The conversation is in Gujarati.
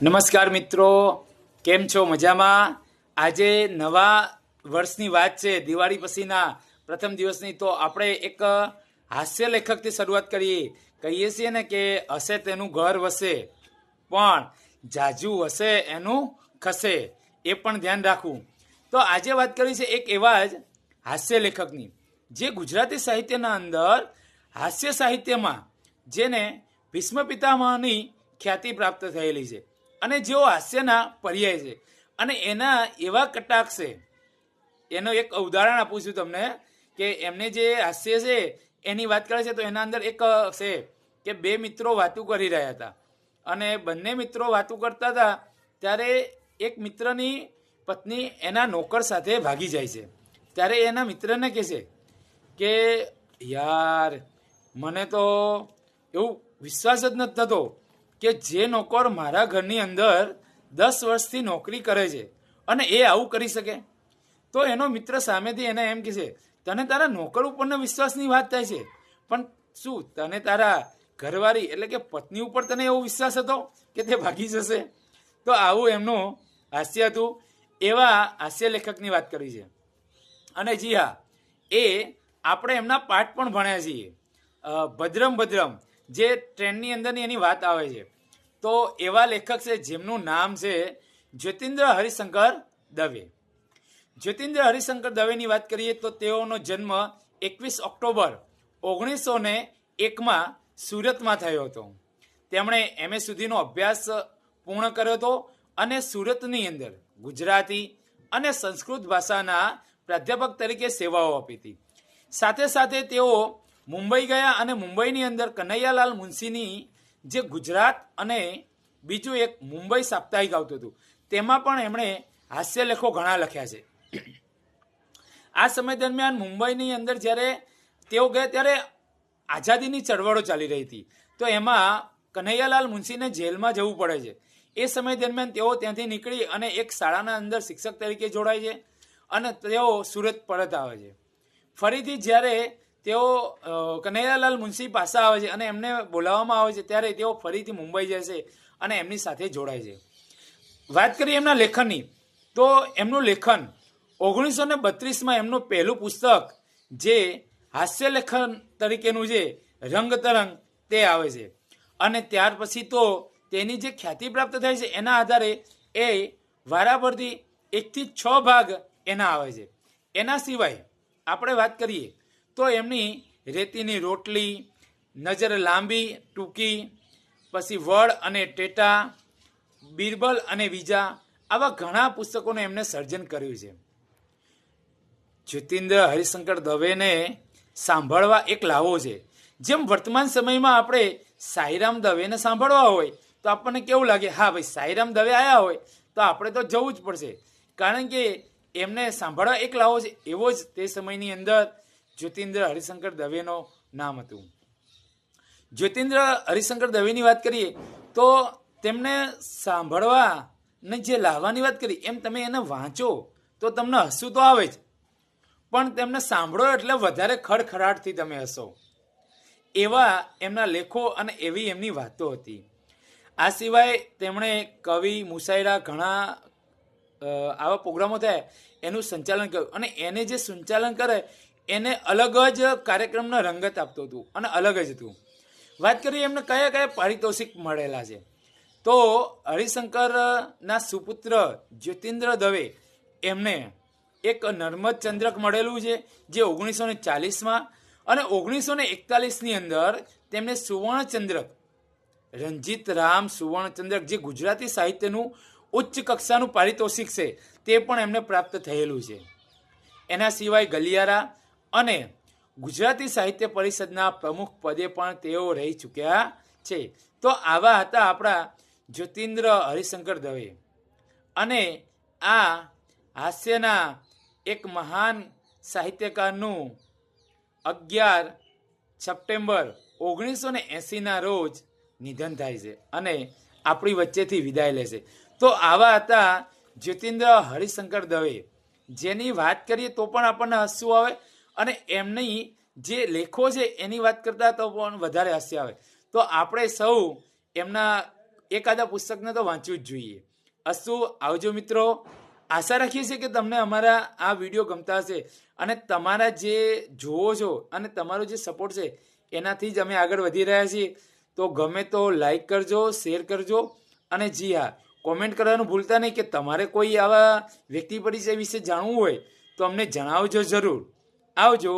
નમસ્કાર મિત્રો, કેમ છો? મજામાં? આજે નવા વર્ષની વાત છે, દિવાળી પછીના પ્રથમ દિવસની. તો આપણે એક હાસ્ય લેખકથી શરૂઆત કહીએ છીએ ને કે હશે તેનું ઘર વસે, પણ જાજુ હશે એનું ખસે, એ પણ ધ્યાન રાખવું. તો આજે વાત કરી છે એક એવા જ હાસ્ય લેખકની જે ગુજરાતી સાહિત્યના અંદર હાસ્ય સાહિત્યમાં જેને ભીષ્મ પિતામહની ખ્યાતિ પ્રાપ્ત થયેલી છે અને જેઓ હાસ્યના પર્યાય છે. અને એના એવા કટાક્ષ છે, એનું એક ઉદાહરણ આપું છું તમને કે એમને જે હાસ્ય છે એની વાત કરે છે. તો એના અંદર એક છે કે બે મિત્રો વાતું કરી રહ્યા હતા અને બંને મિત્રો વાતું કરતા હતા ત્યારે એક મિત્રની પત્ની એના નોકર સાથે ભાગી જાય છે. ત્યારે એના મિત્રને કહે છે કે યાર, મને તો એવું વિશ્વાસ જ નથી થતો કે જે નોકર મારા ઘરની અંદર 10 વર્ષથી નોકરી કરે છે અને એ આવું કરી શકે. તો એનો મિત્ર સામેથી એને એમ કહે છે, તને તારા નોકર ઉપરનો વિશ્વાસની વાત થાય છે, પણ શું તને તારા ઘરવાળી એટલે કે પત્ની ઉપર તને એવો વિશ્વાસ હતો કે તે ભાગી જશે? તો આવું એમનું હાસ્ય હતું. એવા હાસ્ય લેખકની વાત કરી છે. અને જી હા, એ આપણે એમના પાઠ પણ ભણ્યા છીએ. ભદ્રમ ભદ્રમ જે ટ્રેનની અંદરની એની વાત આવે છે. તો એવા લેખક છે જેમનું નામ છે જ્યોતિન્દ્ર હરિશંકર દવે. જ્યોતિન્દ્ર હરિશંકર દવેની વાત કરીએ તો તેઓનો જન્મ 21 ઓક્ટોબર 1901માં સુરતમાં થયો હતો. તેમણે MA સુધીનો અભ્યાસ પૂર્ણ કર્યો હતો અને સુરતની અંદર ગુજરાતી અને સંસ્કૃત ભાષાના પ્રાધ્યાપક તરીકે સેવાઓ આપી હતી. સાથે સાથે તેઓ મુંબઈ ગયા અને મુંબઈની અંદર કનૈયાલાલ મુનશીની જે ગુજરાત અને બીજું એક મુંબઈ સાપ્તાહિક આવતું હતું તેમાં પણ એમણે હાસ્ય લેખો ઘણા લખ્યા છે. આ સમય દરમિયાન મુંબઈની અંદર જ્યારે તેઓ ગયા ત્યારે આઝાદીની ચળવળો ચાલી રહી હતી. તો એમાં કનૈયાલાલ મુનશીને જેલમાં જવું પડે છે. એ સમય દરમિયાન તેઓ ત્યાંથી નીકળી અને એક શાળાના અંદર શિક્ષક તરીકે જોડાય છે અને તેઓ સુરત પરત આવે છે. ફરીથી જ્યારે તેઓ કનૈયાલાલ મુનશી પાસે આવે છે અને એમને બોલાવવામાં આવે છે ત્યારે તેઓ ફરીથી મુંબઈ જાય છે અને એમની સાથે જોડાય છે. વાત કરીએ એમના લેખનની, તો એમનું લેખન 1932માં એમનું પહેલું પુસ્તક જે હાસ્ય લેખન તરીકેનું છે રંગતરંગ તે આવે છે. અને ત્યાર પછી તો તેની જે ખ્યાતિ પ્રાપ્ત થાય છે એના આધારે એ વારાફરતી 1 થી 6 ભાગ એના આવે છે. એના સિવાય આપણે વાત કરીએ તો એમની રેતીની રોટલી, નજર લાંબી ટૂંકી, પછી વડ અને ટેટા, બિરબલ અને બીજા, આવા ઘણા પુસ્તકોનું એમને સર્જન કર્યું છે. જ્યોતિન્દ્ર હરિશંકર દવેને સાંભળવા એક લાવો છે. જેમ વર્તમાન સમયમાં આપણે સાઈરામ દવેને સાંભળવા હોય તો આપણને કેવું લાગે, હા ભાઈ સાઈરામ દવે આવ્યા હોય તો આપણે તો જવું જ પડશે, કારણ કે એમને સાંભળવા એક લાવો છે. એવો જ તે સમયની અંદર જ્યોતિન્દ્ર હરિશંકર દવેનું નામ હતું. જ્યોતિન્દ્ર હરિશંકર દવેની વાત કરીએ તો તેમને સાંભળવા ને જે લાવવાની વાત કરી એમ તમે એને વાંચો તો તમને હસવું તો આવે જ, પણ તેમને સાંભળો એટલે વધારે ખડખડાટથી તમે હસો. એવા એમના લેખો અને એવી એમની વાતો હતી. આ સિવાય તેમણે કવિ મુશાયરા ઘણા આવા પ્રોગ્રામો થયા એનું સંચાલન કર્યું અને એને જે સંચાલન કરે એને અલગ જ કાર્યક્રમનો રંગત આપતું હતું અને અલગ જ હતું. વાત કરીએ એમને કયા કયા પારિતોષિક મળેલા છે, તો હરિશંકરના સુપુત્ર જ્યોતિન્દ્ર દવે એમને એક નર્મદ ચંદ્રક મળેલું છે જે 1940માં, અને 1941ની અંદર તેમને સુવર્ણચંદ્રક, રંજીત રામ સુવર્ણચંદ્રક જે ગુજરાતી સાહિત્યનું ઉચ્ચ કક્ષાનું પારિતોષિક છે તે પણ એમને પ્રાપ્ત થયેલું છે. એના સિવાય ગલિયારા અને ગુજરાતી સાહિત્ય પરિષદના પ્રમુખ પદે પણ તેઓ રહી ચૂક્યા છે. તો આવા હતા આપણા જ્યોતિન્દ્ર હરિશંકર દવે. અને આ હાસ્યના એક મહાન સાહિત્યકારનું 11 સપ્ટેમ્બર 1980ના રોજ નિધન થાય છે અને આપણી વચ્ચેથી વિદાય લેશે. તો આવા હતા જ્યોતિન્દ્ર હરિશંકર દવે, જેની વાત કરીએ તો પણ આપણને હસવું આવે અને એમની જે લેખો છે એની વાત કરતા તો પણ વધારે હાસ્ય આવે. તો આપણે સૌ એમના એકાદા પુસ્તકને તો વાંચવું જ જોઈએ. અસ્તુ, આવજો મિત્રો. આશા રાખીએ છીએ કે તમને અમારા આ વિડીયો ગમતા હશે અને તમારા જે જુઓ છો અને તમારો જે સપોર્ટ છે એનાથી જ અમે આગળ વધી રહ્યા છીએ. તો ગમે તો લાઈક કરજો, શેર કરજો અને જી હા, કોમેન્ટ કરવાનું ભૂલતા નહીં કે તમારે કોઈ આવા વ્યક્તિ પરિચય વિશે જાણવું હોય તો અમને જણાવજો જરૂર. આવજો.